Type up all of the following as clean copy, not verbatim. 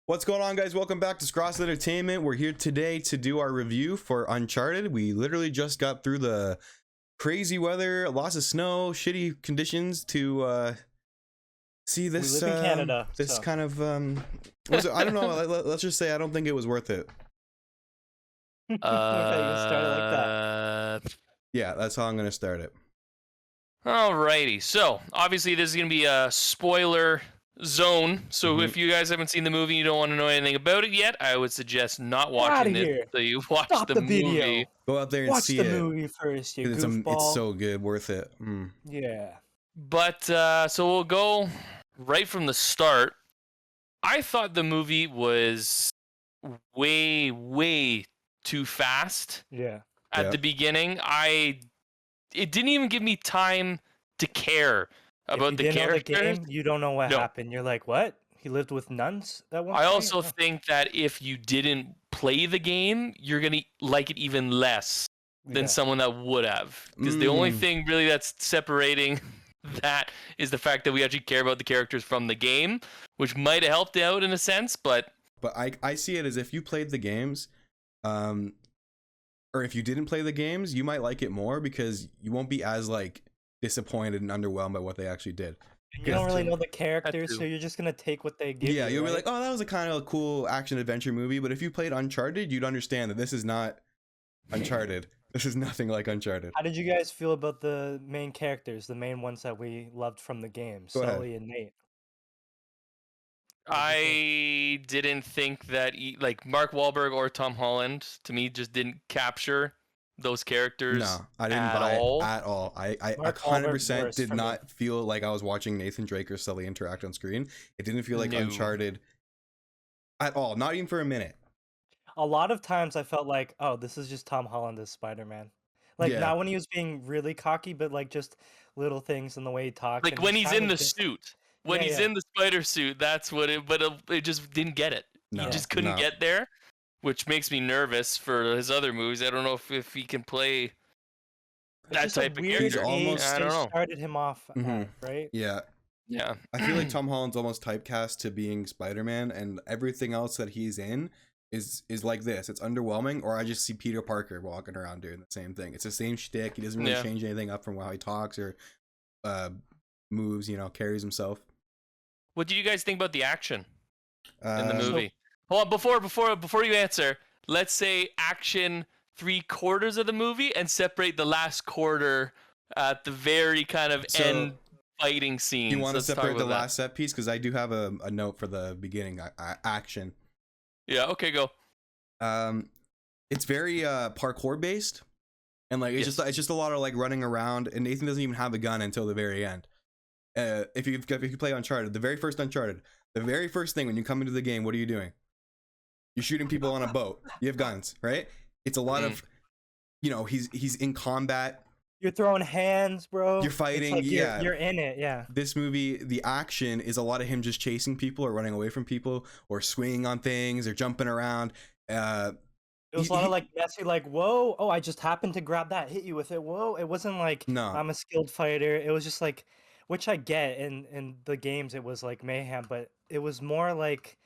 What's going on, guys? Welcome back to Scross Entertainment. We're here today to do our review for Uncharted. We literally just got through the crazy weather, lots of snow, shitty conditions to see this. We live in Canada. This kind of I don't know. Let's just say I don't think it was worth it. Okay, you started like that. Yeah, that's how I'm gonna start it. Alrighty, so obviously this is gonna be a spoiler zone. So if you guys haven't seen the movie, and you don't want to know anything about it yet, I would suggest not watching it. So you watch Stop the movie. video. Go out there and Watch see the it. movie first, you It's goofball. so good, worth it. Yeah. But so we'll go right from the start. I thought the movie was way too fast. Yeah. At the beginning. It didn't even give me time to care about the characters. Know the game, you don't know what happened. You're like, what? He lived with nuns at one point? I also think that if you didn't play the game, you're gonna like it even less than someone that would have. Because the only thing really that's separating that is the fact that we actually care about the characters from the game, which might have helped out in a sense, but I see it as if you played the games, or if you didn't play the games, you might like it more because you won't be as like disappointed and underwhelmed by what they actually did. You don't really know the characters, so you're just gonna take what they give you. Yeah, you'll be like, oh, that was a kind of cool action adventure movie. But if you played Uncharted, you'd understand that this is not Uncharted. This is nothing like Uncharted. How did you guys feel about the main characters, the main ones that we loved from the game, Sully and Nate? I didn't think that like Mark Wahlberg or Tom Holland to me just didn't capture those characters. No, I didn't buy it at all. I 100% did not feel like I was watching Nathan Drake or Sully interact on screen. It didn't feel like Uncharted at all, not even for a minute. A lot of times I felt like, oh, this is just Tom Holland as Spider-Man. Like, not when he was being really cocky, but like just little things in the way he talks. Like when he's in the suit. When he's in the spider suit, that's what it, but it just didn't get it. He just couldn't get there, which makes me nervous for his other movies. I don't know if he can play that type of character. I don't know. Started him off, right? Yeah. Yeah. I feel like Tom Holland's almost typecast to being Spider-Man, and everything else that he's in is like this. It's underwhelming, or I just see Peter Parker walking around doing the same thing. It's the same shtick. He doesn't really change anything up from how he talks or moves, carries himself. What do you guys think about the action in the movie? Hold on, before you answer, let's say action 3/4 of the movie and separate the last quarter at the very kind of end fighting scene. You want to separate the last set piece? Because I do have a note for the beginning action. Yeah, okay, go. It's very parkour based, and like it's just a lot of like running around, and Nathan doesn't even have a gun until the very end. If you play Uncharted, the very first Uncharted, the very first thing when you come into the game, what are you doing? You're shooting people on a boat. You have guns, right? It's a lot of, he's in combat. You're throwing hands, bro. You're fighting. Like you're in it. Yeah. This movie, the action is a lot of him just chasing people or running away from people or swinging on things or jumping around. It was a lot of like messy, like, whoa, oh, I just happened to grab that, hit you with it. Whoa, it wasn't like I'm a skilled fighter. It was just like, which I get in the games, it was like mayhem, but it was more like,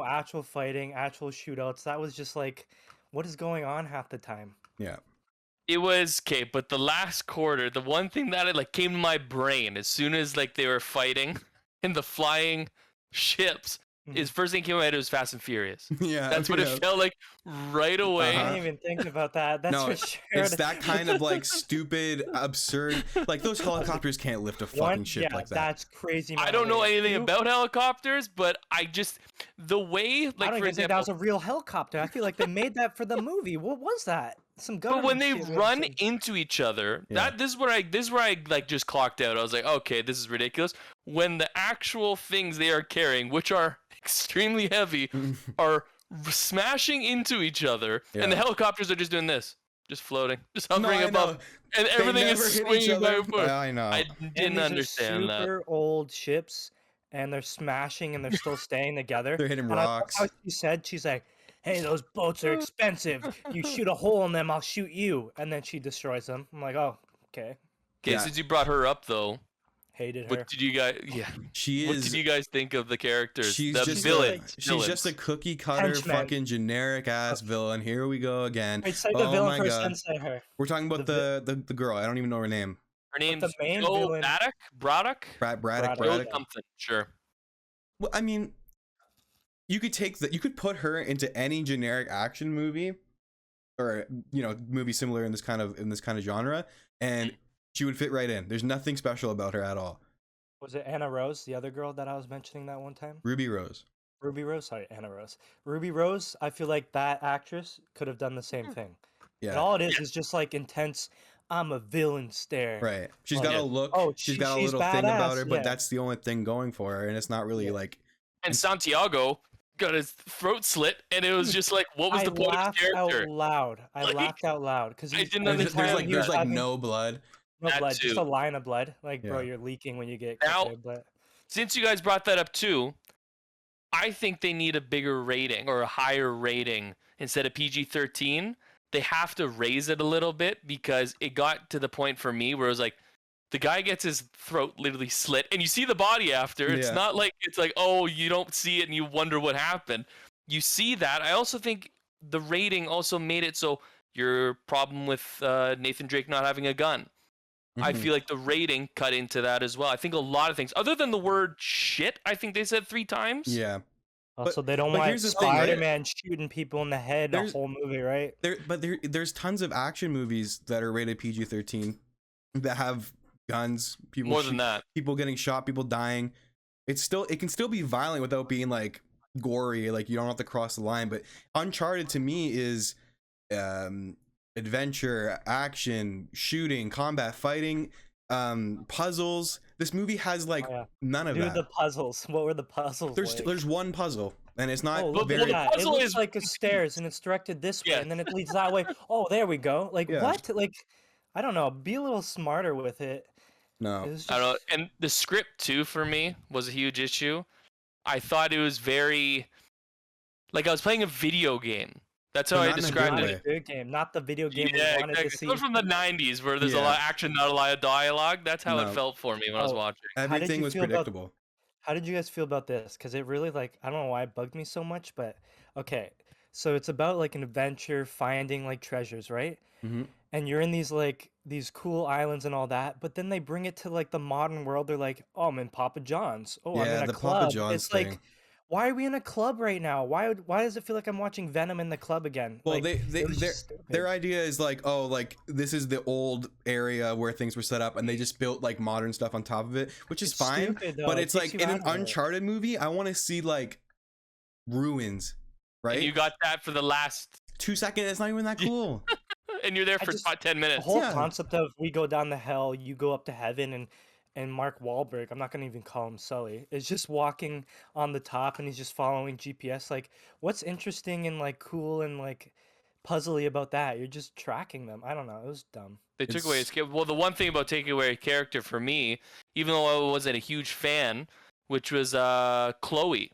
actual fighting, actual shootouts. That was just like, what is going on half the time? Yeah. It was okay, but the last quarter, the one thing that like came to my brain as soon as like they were fighting in the flying ships. His first thing came to my head was Fast and Furious. Yeah, that's what it felt like right away. I didn't even think about that. That's for sure. It's that kind of like stupid, absurd. Like those helicopters can't lift a fucking ship like that. That's crazy. I don't know anything about helicopters, but the way like I don't even think that was a real helicopter. I feel like they made that for the movie. What was that? Some government. But when they run into each other, this is where I like just clocked out. I was like, okay, this is ridiculous. When the actual things they are carrying, which are extremely heavy, are smashing into each other, and the helicopters are just doing this, just floating, just hovering above, and everything is swinging back and forth. I know. I didn't understand that. Super old ships, and they're smashing, and they're still staying together. They're hitting rocks. How she said, she's like, hey, those boats are expensive. You shoot a hole in them, I'll shoot you. And then she destroys them. I'm like, oh, okay. Okay, since you brought her up, though, Hated her. What did you guys? Yeah. What did you guys think of the characters? She's the just villains. She's just a cookie cutter, Henchman. fucking generic ass villain. Here we go again. Wait, say the villain first, then say her. We're talking about the girl. I don't even know her name. Her name's the main Joe villain. Braddock. Braddock. Something. Sure. Well, I mean, you could take that. You could put her into any generic action movie, or movie similar in this kind of genre, and she would fit right in. There's nothing special about her at all. Was it Anna Rose, the other girl that I was mentioning that one time? Ruby Rose. Sorry, Anna Rose. Ruby Rose, I feel like that actress could have done the same thing. Yeah. And all it is just like intense, I'm a villain stare. Right. She's got a look. She's got a little thing about her, but that's the only thing going for her, and it's not really like. And Santiago got his throat slit, and it was just like, what was the point of character? I laughed out loud because I didn't understand. There's like no blood. No blood, just a line of blood. Like, bro, you're leaking when you get now. But Since you guys brought that up too, I think they need a bigger rating or a higher rating instead of PG-13. They have to raise it a little bit because it got to the point for me where it was like the guy gets his throat literally slit and you see the body after. It's not like it's like, oh, you don't see it and you wonder what happened. You see that. I also think the rating also made it so your problem with Nathan Drake not having a gun. I feel like the rating cut into that as well. I think a lot of things, other than the word shit, I think they said 3 times. Yeah. Also, they don't want Spider-Man shooting people in the head the whole movie, right? There's tons of action movies that are rated PG-13 that have guns, people people getting shot, people dying. It can still be violent without being like gory. Like you don't have to cross the line. But Uncharted to me is adventure, action, shooting, combat, fighting, puzzles. This movie has like none of that. The puzzles. What were the puzzles? There's one puzzle, and it's not very. It looks like a stairs, and it's directed this way, and then it leads that way. Oh, there we go. Like what? Like I don't know. Be a little smarter with it. No, I don't know. And the script too for me was a huge issue. I thought it was very like I was playing a video game. That's how I described it. Video game, not the video game we wanted to see. It's from the 90s where there's a lot of action, not a lot of dialogue. That's how it felt for me when I was watching. Everything was predictable. How did you guys feel about this? Because it really I don't know why it bugged me so much, but okay. So it's about like an adventure finding like treasures, right? Mm-hmm. And you're in these cool islands and all that, but then they bring it to like the modern world. They're like, oh, I'm in Papa John's. Oh, I'm in a club. Papa John's it's thing. Like, why are we in a club right now? Why does it feel like I'm watching Venom in the club again? Well, their idea is like, oh, like this is the old area where things were set up, and they just built like modern stuff on top of it, which is fine. Stupid, but it's like in an Uncharted movie, I want to see like ruins, right? And you got that for the last 2 seconds. It's not even that cool. And you're there for about 10 minutes. The whole concept of we go down the hell, you go up to heaven, and Mark Wahlberg, I'm not going to even call him Sully, is just walking on the top and he's just following GPS. Like, what's interesting and like cool and like puzzly about that? You're just tracking them. I don't know. It was dumb. They took away his character. Well, the one thing about taking away a character for me, even though I wasn't a huge fan, which was Chloe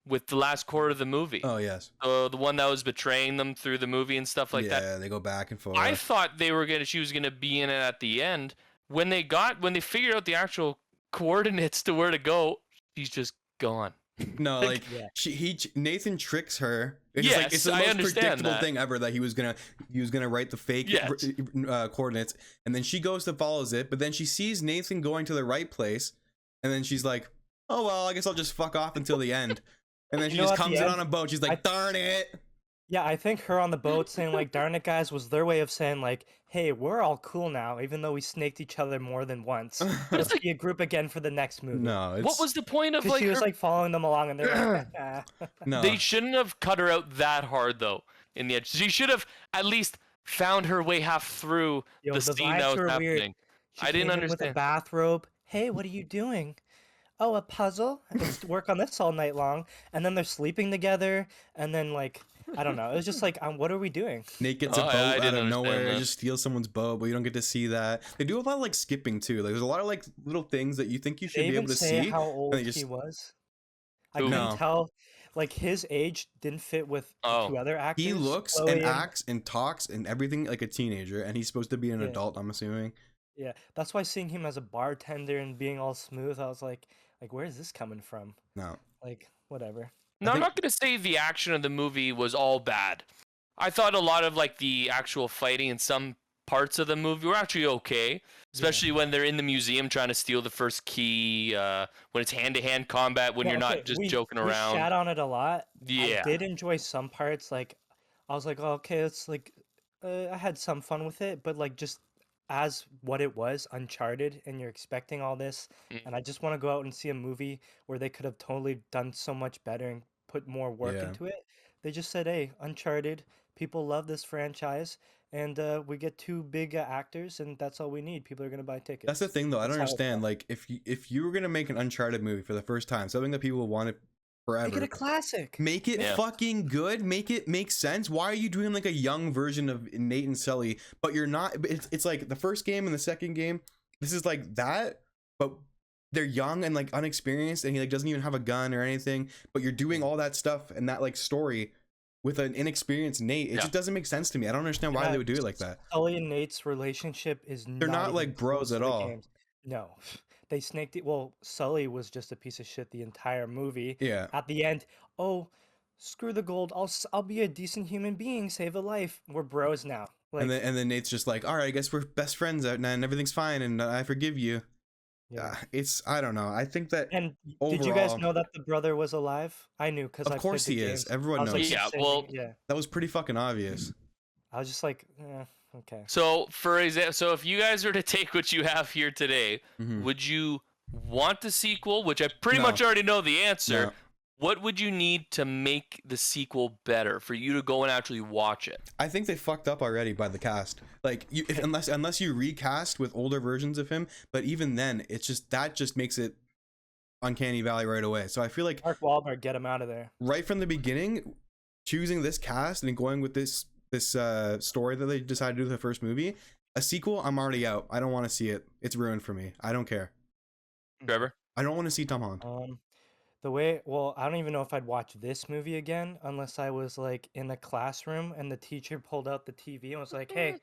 with the last quarter of the movie. Oh, yes. The one that was betraying them through the movie and stuff like that. Yeah, they go back and forth. I thought she was going to be in it at the end. When they figured out the actual coordinates to where to go, she's just gone. No, like Nathan tricks her. It's the most predictable thing ever that he was gonna write the fake coordinates, and then she goes to follows it, but then she sees Nathan going to the right place, and then she's like, oh well, I guess I'll just fuck off until the end, and then she just comes in on a boat. She's like, darn it. Yeah, I think her on the boat saying like, darn it, guys, was their way of saying like, hey, we're all cool now, even though we snaked each other more than once. Let's be a group again for the next movie. No, what was the point of like she was like following them along and they're like, ah. No. They shouldn't have cut her out that hard though in the edge. She should have at least found her way half through the scene that was happening. I didn't understand. With a bathrobe. Hey, what are you doing? Oh, a puzzle? Let's work on this all night long. And then they're sleeping together, and then like I don't know. It was just like, what are we doing? Nate gets a boat out of nowhere, just steals someone's boat, but you don't get to see that. They do a lot of like skipping too. Like there's a lot of like little things that you think you should be able to see. How old he was? I couldn't tell. Like his age didn't fit with two other actors. He looks and acts and talks and everything like a teenager, and he's supposed to be an adult, I'm assuming. Yeah, that's why seeing him as a bartender and being all smooth, I was like, where is this coming from? No. Like, whatever. No, I'm not gonna say the action of the movie was all bad. I thought a lot of like the actual fighting in some parts of the movie were actually okay, especially when they're in the museum trying to steal the first key. When it's hand-to-hand combat, when Yeah, you're not okay, just we joking we around. shat on it a lot. I Yeah. did enjoy some parts. Like, I was like, oh, okay, it's like, I had some fun with it, but like just as what it was, Uncharted, and you're expecting all this, and I just want to go out and see a movie where they could have totally done so much better and put more work Yeah. into it. They just said, hey, Uncharted, people love this franchise, and we get two big actors, and that's all we need. People are gonna buy tickets. That's the thing, though. I don't That's how it understand. felt. Like, if you were gonna make an Uncharted movie for the first time, something that people wanted forever, Make it a classic. make it Yeah. fucking good. Make it make sense. Why are you doing like a young version of Nate and Sully, but you're not? It's like the first game and the second game. This is like that, but they're young and like unexperienced, and he like doesn't even have a gun or anything. But you're doing all that stuff and that like story with an inexperienced Nate. It just doesn't make sense to me. I don't understand why they would do it like that. Sully and Nate's relationship is They're not even like bros close at to the all. games. No, they snaked it. Well, Sully was just a piece of shit the entire movie. Yeah. At the end, oh, screw the gold. I'll be a decent human being, save a life. We're bros now. Like, And then Nate's just like, all right, I guess we're best friends out now, and everything's fine, and I forgive you. yeah. It's I don't know. I think that And overall, did you guys know that the brother was alive? I knew because Of course he is. Everyone knows. Yeah, well, yeah. That was pretty fucking obvious. I was just like, okay. So for example, so if you guys were to take what you have here today, Mhm. would you want the sequel? Which I pretty No. much already know the answer. No. What would you need to make the sequel better for you to go and actually watch it? I think they fucked up already by the cast. Like, unless you recast with older versions of him, but even then, it's just that just makes it Uncanny Valley right away. So I feel like Mark Wahlberg, get him out of there. right from the beginning, choosing this cast and going with this story that they decided to do with the first movie, a sequel, I'm already out. I don't want to see it. It's ruined for me. I don't care. Trevor? I don't want to see Tom Holland. Well, I don't even know if I'd watch this movie again unless I was like in a classroom and the teacher pulled out the TV and was like, "Hey,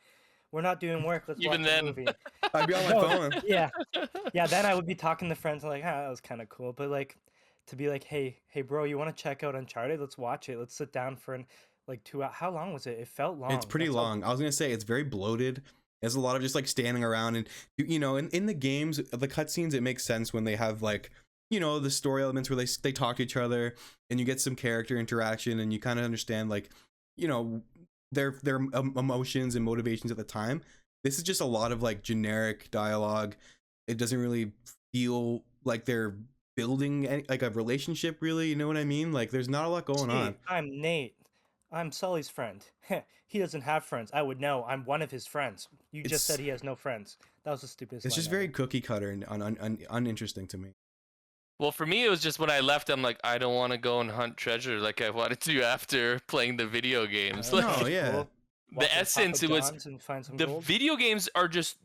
we're not doing work. Let's Even watch then. a movie." I'd be on my No, phone. yeah, yeah. Then I would be talking to friends like, that was kind of cool." But like, to be like, "Hey, bro, you want to check out Uncharted? Let's watch it. Let's sit down for like 2 hours." How long was it? It felt long. It's pretty That's how- long. I was gonna say it's very bloated. There's a lot of just like standing around, and you know, in the games, the cutscenes, it makes sense when they have like, you know, the story elements where they talk to each other and you get some character interaction and you kind of understand like, you know, their emotions and motivations at the time. This is just a lot of like generic dialogue. It doesn't really feel like they're building like a relationship, really. You know what I mean? Like, there's not a lot going on. I'm Nate. I'm Sully's friend. He doesn't have friends. I would know. I'm one of his friends. You just said he has no friends. That was the stupidest. It's just line very ever. cookie cutter and uninteresting to me. Well, for me, it was just when I left, I'm like, I don't want to go and hunt treasure like I wanted to after playing the video games. Like, No, yeah. Cool. the Watch some essence, Papa it was John's and find some the gold. video games are just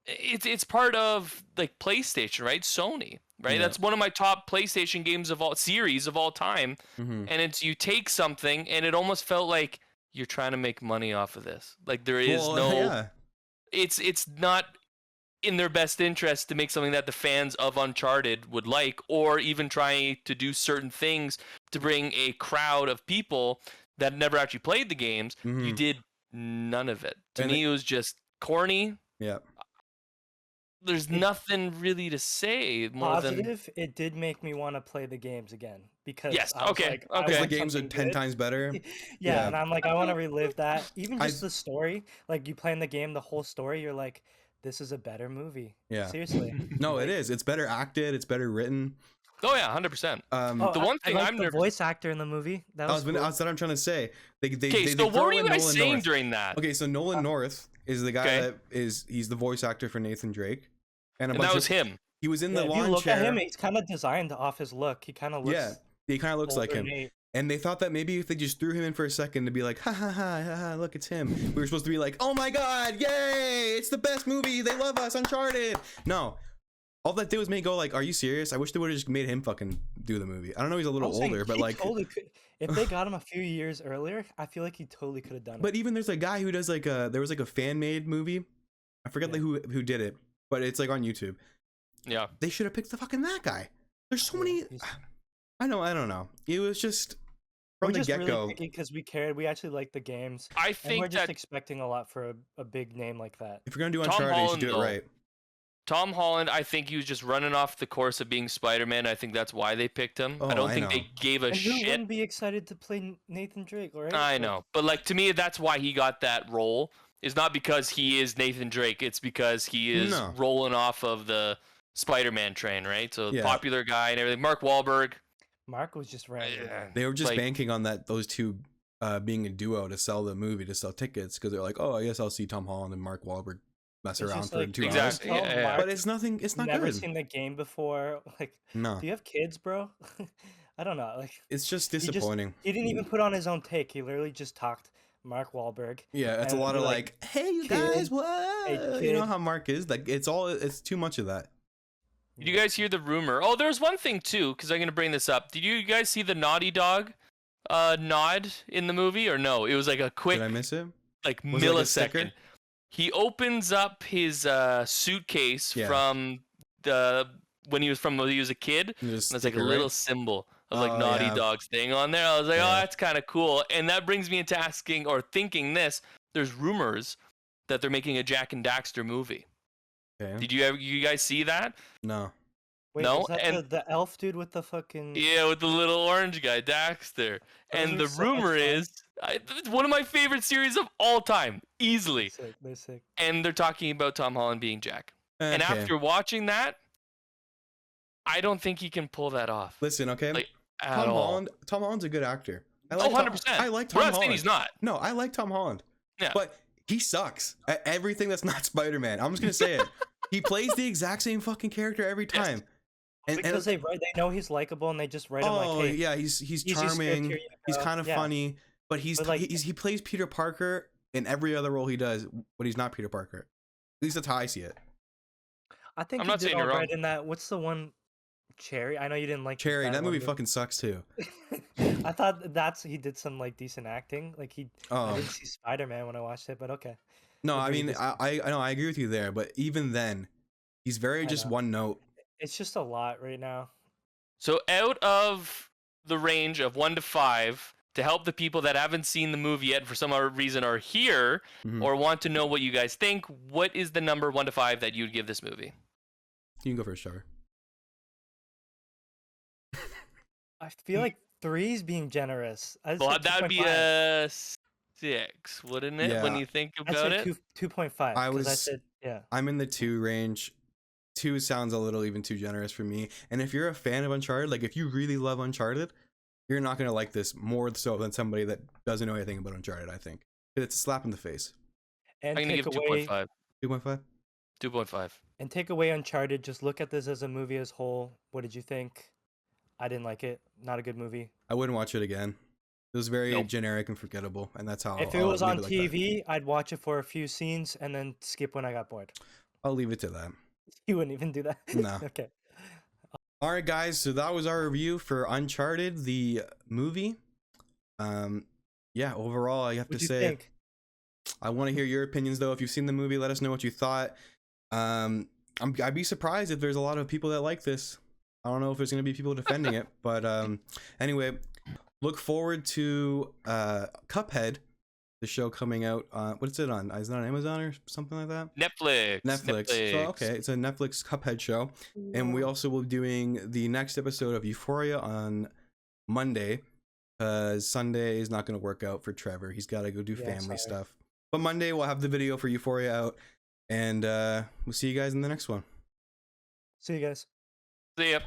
it's part of like PlayStation, right? Sony, right? Yeah. That's one of my top PlayStation games of all series of all time. Mm-hmm. And it's you take something and it almost felt like you're trying to make money off of this. Like there is Yeah. it's not in their best interest to make something that the fans of Uncharted would like, or even trying to do certain things to bring a crowd of people that never actually played the games. Mhm. You did none of it. To And me, it was just corny. Yeah. There's nothing really to say more than Positive, it did make me want to play the games again because Yes, I was okay, like, okay. I Because want the games are something 10 good. times better. Yeah, Yeah. and I'm like, I want to relive that. Even I- just the story, like you playing the game, the whole story, you're like, this is a better movie. Yeah. Seriously. No, it is. It's better acted. It's better written. oh yeah, 100%. Oh, The one thing I liked I'm the nervous- voice actor in the movie. That was cool. That's what I'm trying to say. They Okay, so throw what were you in guys Nolan saying North. during that? Okay, so Nolan North is the guy Okay. he's the voice actor for Nathan Drake, and And that was him. He was in Yeah, the if lawn you look chair. at him, he's kind of designed off his look. He kind of looks. Yeah, he kind of looks like older him. Nate. And they thought that maybe if they just threw him in for a second to be like, ha ha ha, ha, ha look, it's him. We were supposed to be like, oh my god, yay, it's the best movie. They love us, Uncharted. No. All that did was make me go like, are you serious? I wish they would have just made him fucking do the movie. I don't know, he's a little I'm saying older, but he like, totally could. If they got him a few years earlier, I feel like he totally could have done it. but even there's a guy who does like there was like a fan made movie. I forget who did it, but it's like on YouTube. Yeah. They should have picked the fucking that guy. There's so many. I don't know. It was just from the get-go. Really because we cared. We actually liked the games. I think we're just expecting a lot for a big name like that. If you're gonna do Uncharted, you should do it right. Tom Holland, I think he was just running off the course of being Spider-Man. I think that's why they picked him. I don't think they gave a shit. Who wouldn't be excited to play Nathan Drake, right? I know. But like to me, that's why he got that role. It's not because he is Nathan Drake. It's because he is rolling off of the Spider-Man train, right? So popular guy and everything. Mark Wahlberg. Mark was just random. They were just banking on those two being a duo to sell the movie, to sell tickets, because they're like, oh, I guess I'll see Tom Holland and Mark Wahlberg mess around for 2 hours. But it's nothing. It's not never good. Seen the game before. Like, no. Do you have kids, bro? I don't know. Like, it's just disappointing. He didn't even put on his own take. He literally just talked Mark Wahlberg. Yeah, it's a lot of like, hey, you guys, what? Hey, you know how Mark is. Like, it's too much of that. Did you guys hear the rumor? Oh, there's one thing too, because I'm gonna bring this up. Did you guys see the Naughty Dog nod in the movie, or no? It was like a quick. Did I miss it? Like millisecond. He opens up his suitcase from when he was a kid. And there's like a little symbol of like Naughty Dog's thing on there. I was like, oh, that's kind of cool. And that brings me into asking or thinking this. There's rumors that they're making a Jak and Daxter movie. Okay. Did you guys see that? No. Wait, no, is that the elf dude with the fucking... Yeah, with the little orange guy, Daxter. And the rumor is, it's one of my favorite series of all time, easily. They're sick. And they're talking about Tom Holland being Jak. Okay. And after watching that, I don't think he can pull that off. Listen, okay? Like, Tom Holland's a good actor. I like 100%. I like Tom Holland. Saying he's not. No, I like Tom Holland. Yeah. But he sucks at everything that's not Spider-Man. I'm just going to say it. He plays the exact same fucking character every time. Yes. Because they know he's likable and they just write him like, hey, yeah, he's charming. He's kind of funny, but he plays Peter Parker in every other role he does, but he's not Peter Parker. At least that's how I see it. I think I'm not saying you're wrong in that. What's the one? Cherry. I know you didn't like Cherry. That movie fucking sucks too. I thought he did some like decent acting. Like I didn't see Spider-Man when I watched it, but okay. No, I mean I know I agree with you there, but even then, he's very just one note. It's just a lot right now. So out of the range of 1 to 5, to help the people that haven't seen the movie yet and for some other reason are here or want to know what you guys think, what is the number 1 to 5 that you'd give this movie? You can go first, Trevor. I feel like 3 is being generous. Well, that would be a 6, wouldn't it? Yeah. When you think about it, 2.5. I'm in the 2 range. 2 sounds a little even too generous for me. And if you're a fan of Uncharted, like if you really love Uncharted, you're not gonna like this more so than somebody that doesn't know anything about Uncharted. I think it's a slap in the face. And I'm gonna give 2.5. 2.5. 2.5. And take away Uncharted. Just look at this as a movie as whole. What did you think? I didn't like it. Not a good movie. I wouldn't watch it again. It was very generic and forgettable, and that's how. If it was on TV, I'd watch it for a few scenes and then skip when I got bored. I'll leave it to that. You wouldn't even do that? No. Okay. All right, guys. So that was our review for Uncharted, the movie. Yeah. Overall, I have to say, I want to hear your opinions, though. If you've seen the movie, let us know what you thought. I'd be surprised if there's a lot of people that like this. I don't know if there's going to be people defending it, but anyway, look forward to Cuphead, the show coming out. What's it on? Is it on Amazon or something like that? Netflix. So, okay, it's a Netflix Cuphead show. Yeah. And we also will be doing the next episode of Euphoria on Monday, because Sunday is not going to work out for Trevor. He's got to go do family stuff. But Monday, we'll have the video for Euphoria out, and we'll see you guys in the next one. See you guys. See ya.